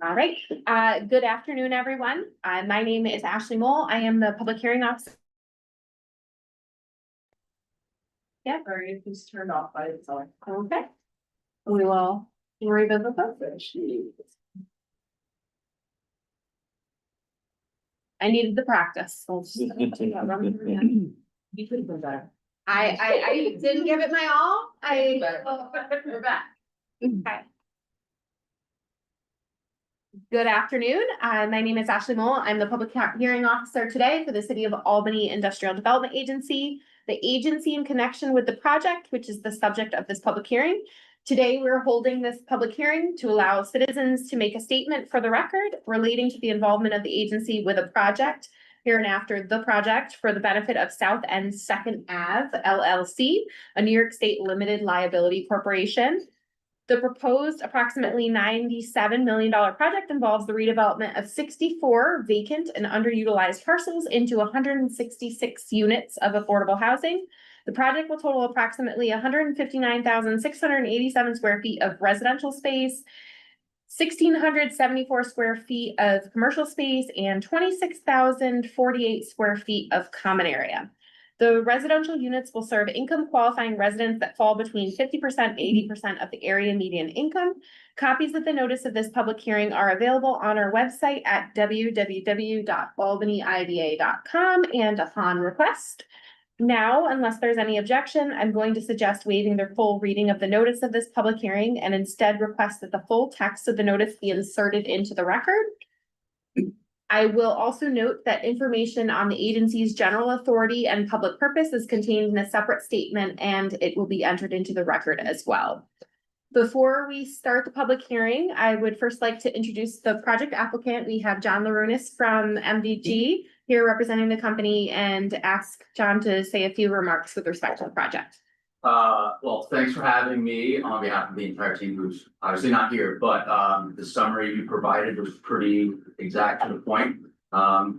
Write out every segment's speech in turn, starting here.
All right. Good afternoon, everyone. My name is Ashley Mole. I am the public hearing officer. Yeah, or you can just turn it off by itself. Okay. We will revisit this. I needed the practice. So you could have been better. I didn't give it my all. We're back. Okay. Good afternoon. My name is Ashley Mole. I'm the public hearing officer today for the City of Albany Industrial Development Agency, the agency in connection with the project, which is the subject of this public hearing. Today, we're holding this public hearing to allow citizens to make a statement for the record relating to the involvement of the agency with a project hereinafter the project for the benefit of South End Second Ave LLC, a New York State limited liability corporation. The proposed approximately $97 million project involves the redevelopment of 64 vacant and underutilized parcels into 166 units of affordable housing. The project will total approximately 159,687 square feet of residential space, 1,674 square feet of commercial space, and 26,048 square feet of common area. The residential units will serve income qualifying residents that fall between 50% and 80% of the area median income. Copies of the notice of this public hearing are available on our website at www.albanyida.com and upon request. Now, unless there's any objection, I'm going to suggest waiving the full reading of the notice of this public hearing and instead request that the full text of the notice be inserted into the record. I will also note that information on the agency's general authority and public purpose is contained in a separate statement and it will be entered into the record as well. Before we start the public hearing, I would first like to introduce the project applicant. We have John Larunas from MDG here representing the company and ask John to say a few remarks with respect to the project. Well, thanks for having me on behalf of the entire team who's obviously not here, but the summary you provided was pretty exact to the point.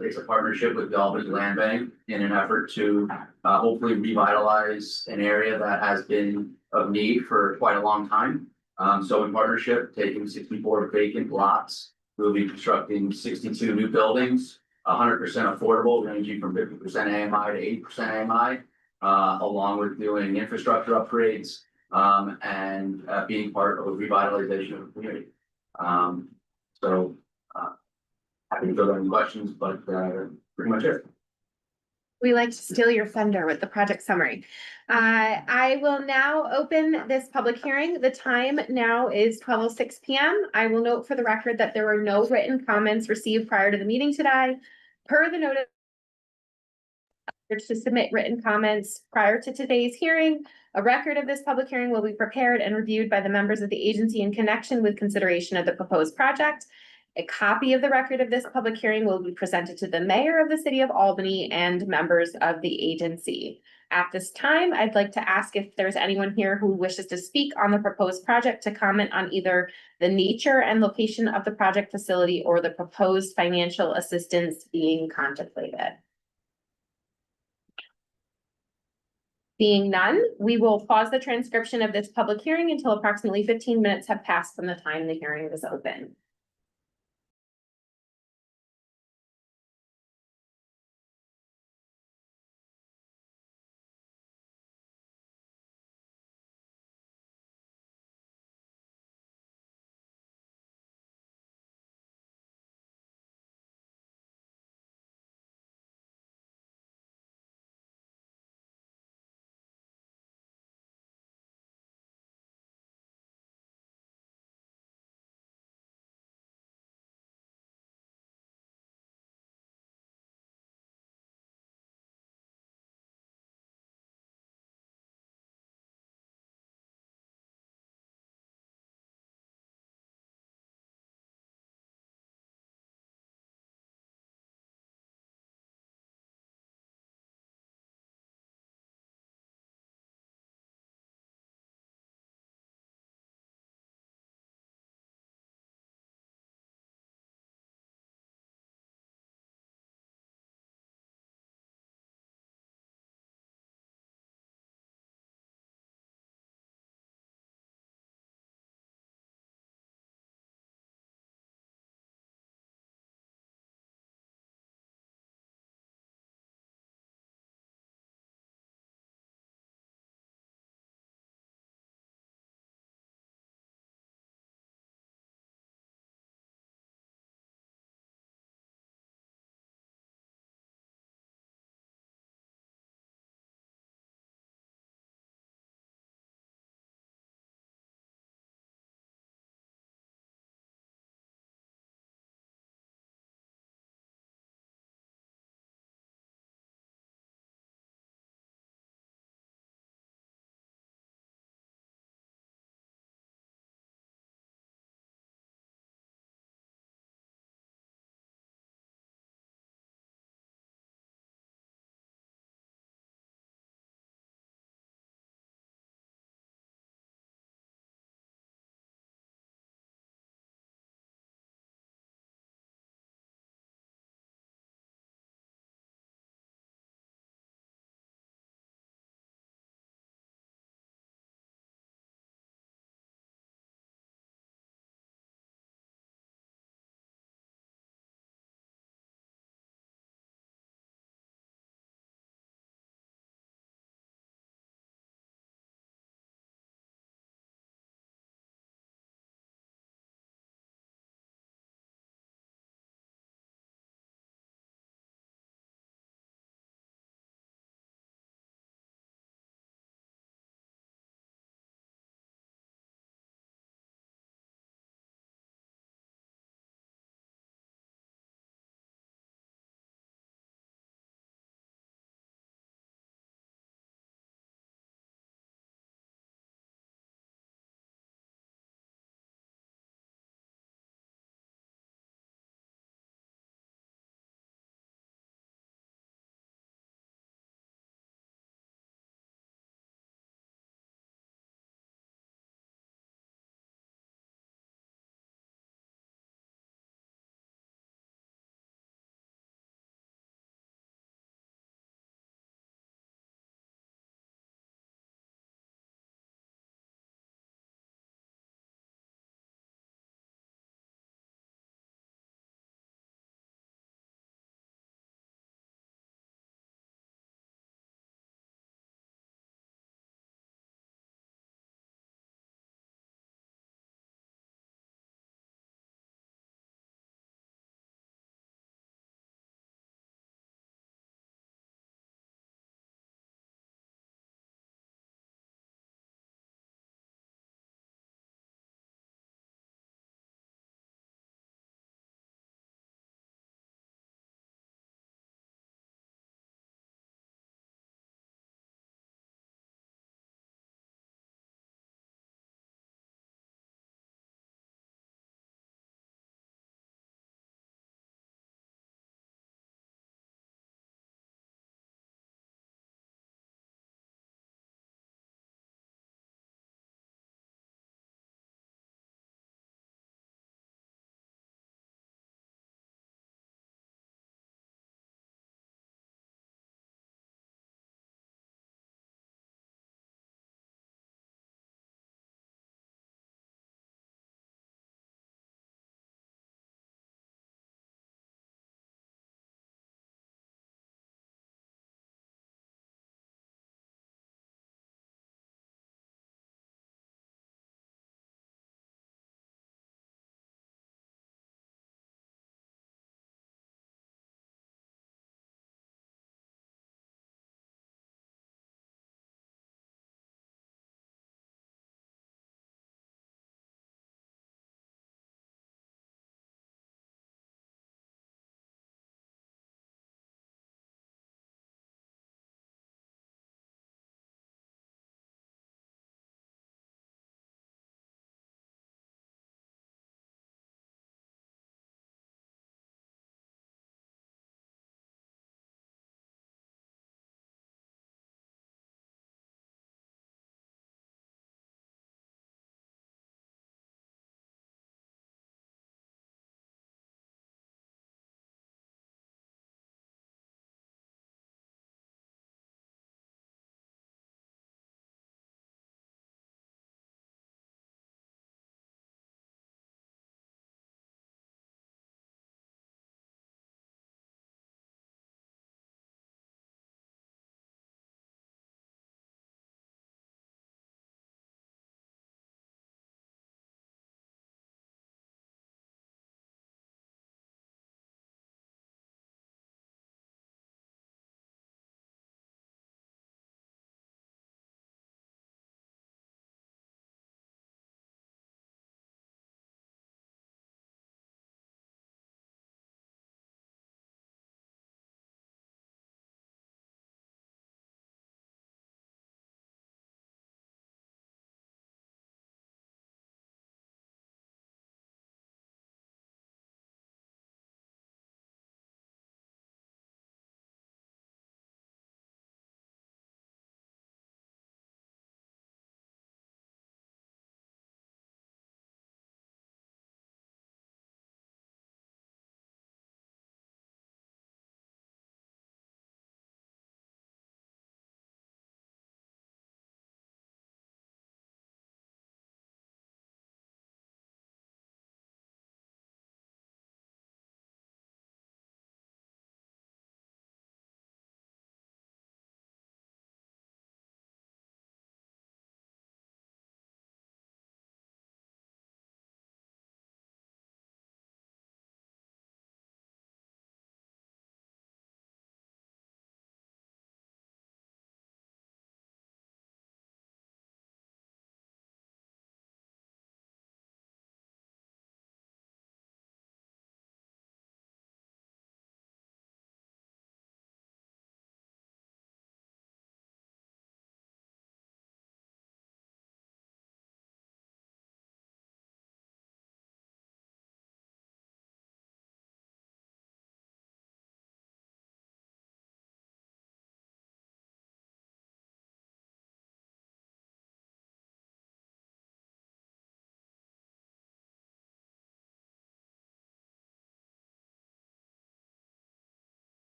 It's a partnership with the Albany Land Bank in an effort to hopefully revitalize an area that has been of need for quite a long time. So in partnership, taking 64 vacant lots, we'll be constructing 62 new buildings, 100% affordable, ranging from 50% AMI to 80% AMI. Along with doing infrastructure upgrades and being part of a revitalization of the community. Happy to go to any questions, but pretty much it. We like to steal your thunder with the project summary. I will now open this public hearing. The time now is 12:06 p.m. I will note for the record that there were no written comments received prior to the meeting today. Per the notice to submit written comments prior to today's hearing. A record of this public hearing will be prepared and reviewed by the members of the agency in connection with consideration of the proposed project. A copy of the record of this public hearing will be presented to the mayor of the city of Albany and members of the agency. At this time, I'd like to ask if there's anyone here who wishes to speak on the proposed project to comment on either the nature and location of the project facility or the proposed financial assistance being contemplated. Being none, we will pause the transcription of this public hearing until approximately 15 minutes have passed from the time the hearing was open.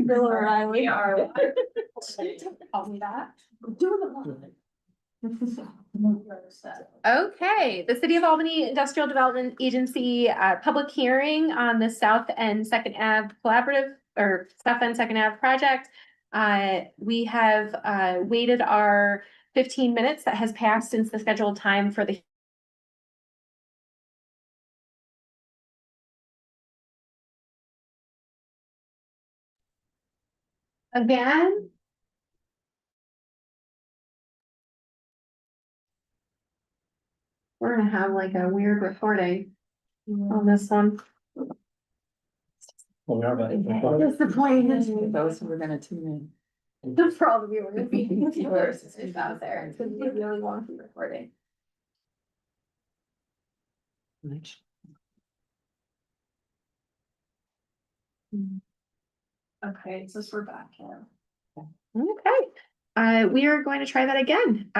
Bill O'Reilly. Call me that. Okay, the City of Albany Industrial Development Agency, public hearing on the South End Second Ave Collaborative or South End Second Ave project. We have, waited our 15 minutes that has passed since the scheduled time for the again. We're gonna have like a weird recording on this one. Well, we are about. Disappointed. Those who were gonna tune For all the viewers, viewers is out there, it's gonna be a really wonky recording. in. Okay, so we're back here. Okay, we are going to try that again.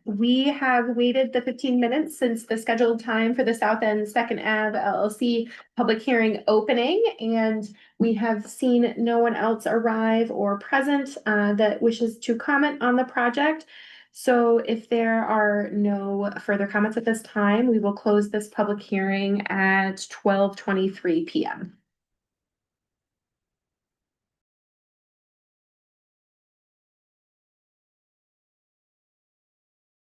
We have waited the 15 minutes since the scheduled time for the South End Second Ave LLC public hearing opening, and we have seen no one else arrive or present that wishes to comment on the project. So if there are no further comments at this time, we will close this public hearing at 12:23 p.m.